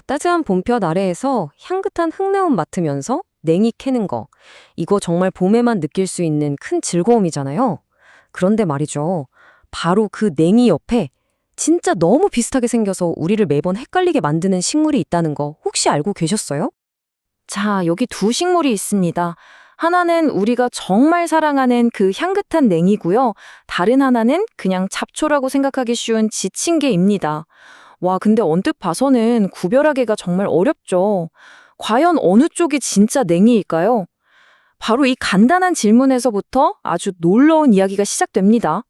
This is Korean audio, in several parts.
따스한 봄볕 아래에서 향긋한 흙내음 맡으면서 냉이 캐는 거. 이거 정말 봄에만 느낄 수 있는 큰 즐거움이잖아요. 그런데 말이죠. 바로 그 냉이 옆에 진짜 너무 비슷하게 생겨서 우리를 매번 헷갈리게 만드는 식물이 있다는 거 혹시 알고 계셨어요? 자, 여기 두 식물이 있습니다. 하나는 우리가 정말 사랑하는 그 향긋한 냉이고요. 다른 하나는 그냥 잡초라고 생각하기 쉬운 지친개입니다. 와, 근데 언뜻 봐서는 구별하기가 정말 어렵죠. 과연 어느 쪽이 진짜 냉이일까요? 바로 이 간단한 질문에서부터 아주 놀라운 이야기가 시작됩니다.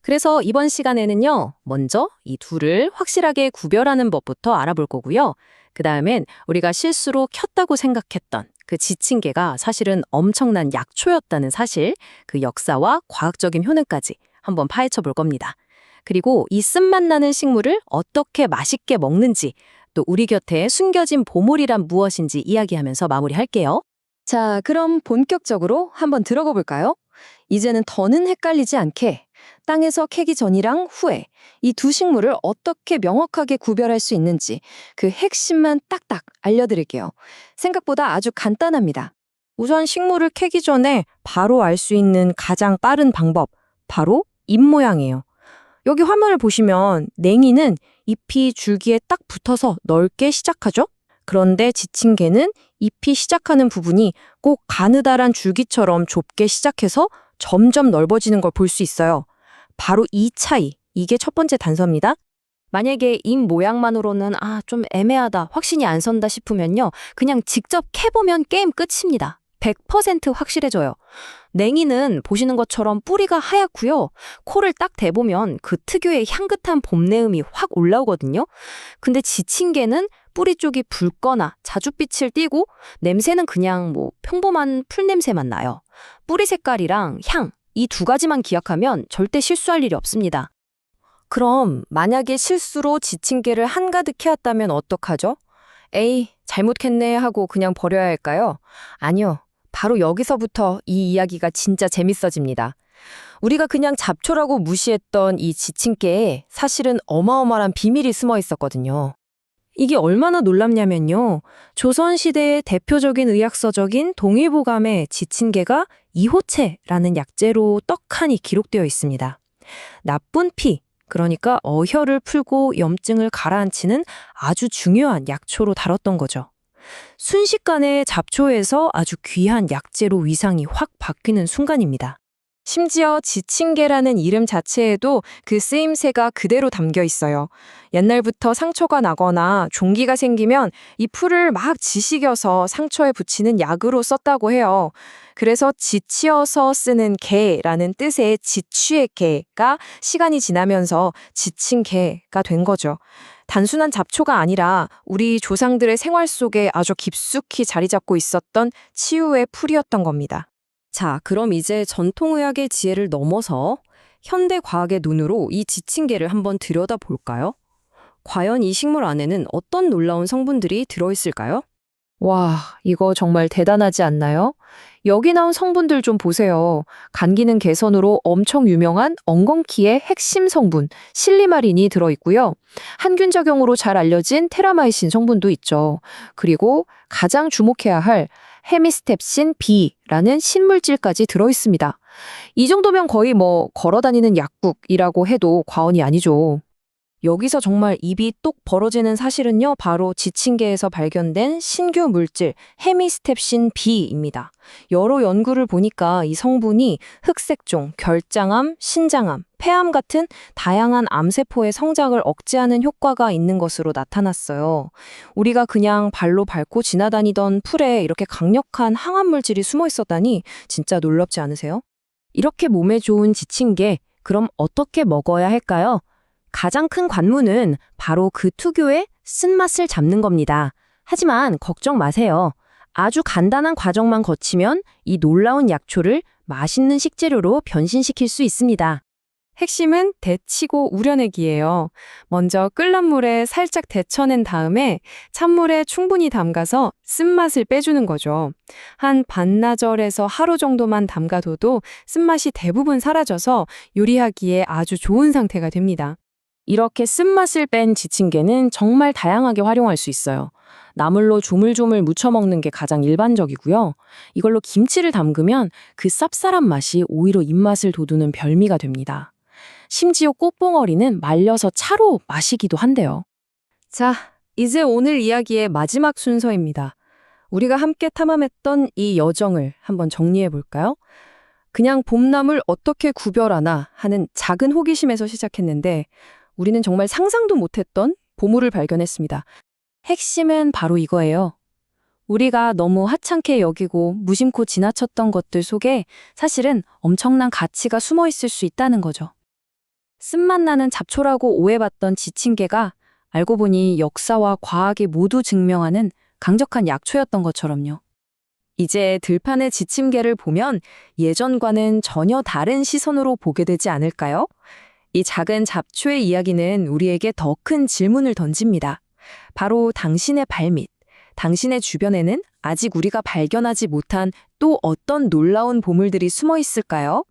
그래서 이번 시간에는요, 먼저 이 둘을 확실하게 구별하는 법부터 알아볼 거고요. 그 다음엔 우리가 실수로 켰다고 생각했던 그 지침개가 사실은 엄청난 약초였다는 사실, 그 역사와 과학적인 효능까지 한번 파헤쳐 볼 겁니다. 그리고 이 쓴맛 나는 식물을 어떻게 맛있게 먹는지, 또 우리 곁에 숨겨진 보물이란 무엇인지 이야기하면서 마무리할게요. 자, 그럼 본격적으로 한번 들어가 볼까요? 이제는 더는 헷갈리지 않게 땅에서 캐기 전이랑 후에 이 두 식물을 어떻게 명확하게 구별할 수 있는지 그 핵심만 딱딱 알려드릴게요. 생각보다 아주 간단합니다. 우선 식물을 캐기 전에 바로 알 수 있는 가장 빠른 방법, 바로 잎 모양이에요. 여기 화면을 보시면 냉이는 잎이 줄기에 딱 붙어서 넓게 시작하죠? 그런데 지친개는 잎이 시작하는 부분이 꼭 가느다란 줄기처럼 좁게 시작해서 점점 넓어지는 걸 볼 수 있어요. 바로 이 차이, 이게 첫 번째 단서입니다. 만약에 잎 모양만으로는 좀 애매하다, 확신이 안 선다 싶으면요. 그냥 직접 캐보면 게임 끝입니다. 100% 확실해져요. 냉이는 보시는 것처럼 뿌리가 하얗고요. 코를 딱 대보면 그 특유의 향긋한 봄내음이 확 올라오거든요. 근데 지친개는 뿌리 쪽이 붉거나 자줏빛을 띠고 냄새는 그냥 평범한 풀 냄새만 나요. 뿌리 색깔이랑 향, 이 두 가지만 기억하면 절대 실수할 일이 없습니다. 그럼 만약에 실수로 지친개를 한가득 캐왔다면 어떡하죠? 에이, 잘못 캤네 하고 그냥 버려야 할까요? 아니요. 바로 여기서부터 이 이야기가 진짜 재밌어집니다. 우리가 그냥 잡초라고 무시했던 이 지친개에 사실은 어마어마한 비밀이 숨어 있었거든요. 이게 얼마나 놀랍냐면요. 조선시대의 대표적인 의학서적인 동의보감에 지친개가 이호채라는 약재로 떡하니 기록되어 있습니다. 나쁜 피, 그러니까 어혈을 풀고 염증을 가라앉히는 아주 중요한 약초로 다뤘던 거죠. 순식간에 잡초에서 아주 귀한 약재로 위상이 확 바뀌는 순간입니다. 심지어 지친개라는 이름 자체에도 그 쓰임새가 그대로 담겨 있어요. 옛날부터 상처가 나거나 종기가 생기면 이 풀을 막 지식여서 상처에 붙이는 약으로 썼다고 해요. 그래서 지치어서 쓰는 개라는 뜻의 지취의 개가 시간이 지나면서 지친개가 된 거죠. 단순한 잡초가 아니라 우리 조상들의 생활 속에 아주 깊숙이 자리 잡고 있었던 치유의 풀이었던 겁니다. 자, 그럼 이제 전통의학의 지혜를 넘어서 현대과학의 눈으로 이 지친개를 한번 들여다볼까요? 과연 이 식물 안에는 어떤 놀라운 성분들이 들어있을까요? 와, 이거 정말 대단하지 않나요? 여기 나온 성분들 좀 보세요. 간 기능 개선으로 엄청 유명한 엉겅퀴의 핵심 성분, 실리마린이 들어있고요. 항균작용으로 잘 알려진 테라마이신 성분도 있죠. 그리고 가장 주목해야 할 헤미스텝신 B라는 신물질까지 들어있습니다. 이 정도면 거의 걸어다니는 약국이라고 해도 과언이 아니죠. 여기서 정말 입이 똑 벌어지는 사실은요, 바로 지친개에서 발견된 신규 물질 헤미스텝신 B입니다. 여러 연구를 보니까 이 성분이 흑색종, 결장암, 신장암, 폐암 같은 다양한 암세포의 성장을 억제하는 효과가 있는 것으로 나타났어요. 우리가 그냥 발로 밟고 지나다니던 풀에 이렇게 강력한 항암 물질이 숨어 있었다니 진짜 놀랍지 않으세요? 이렇게 몸에 좋은 지친개, 그럼 어떻게 먹어야 할까요? 가장 큰 관문은 바로 그 특유의 쓴맛을 잡는 겁니다. 하지만 걱정 마세요. 아주 간단한 과정만 거치면 이 놀라운 약초를 맛있는 식재료로 변신시킬 수 있습니다. 핵심은 데치고 우려내기예요. 먼저 끓는 물에 살짝 데쳐낸 다음에 찬물에 충분히 담가서 쓴맛을 빼주는 거죠. 한 반나절에서 하루 정도만 담가둬도 쓴맛이 대부분 사라져서 요리하기에 아주 좋은 상태가 됩니다. 이렇게 쓴맛을 뺀 지침개는 정말 다양하게 활용할 수 있어요. 나물로 조물조물 무쳐 먹는 게 가장 일반적이고요. 이걸로 김치를 담그면 그 쌉쌀한 맛이 오히려 입맛을 돋우는 별미가 됩니다. 심지어 꽃봉어리는 말려서 차로 마시기도 한대요. 자, 이제 오늘 이야기의 마지막 순서입니다. 우리가 함께 탐험했던 이 여정을 한번 정리해 볼까요? 그냥 봄나물 어떻게 구별하나 하는 작은 호기심에서 시작했는데 우리는 정말 상상도 못했던 보물을 발견했습니다. 핵심은 바로 이거예요. 우리가 너무 하찮게 여기고 무심코 지나쳤던 것들 속에 사실은 엄청난 가치가 숨어 있을 수 있다는 거죠. 쓴맛 나는 잡초라고 오해받던 지침개가 알고 보니 역사와 과학이 모두 증명하는 강력한 약초였던 것처럼요. 이제 들판의 지침개를 보면 예전과는 전혀 다른 시선으로 보게 되지 않을까요? 이 작은 잡초의 이야기는 우리에게 더 큰 질문을 던집니다. 바로 당신의 발밑, 당신의 주변에는 아직 우리가 발견하지 못한 또 어떤 놀라운 보물들이 숨어 있을까요?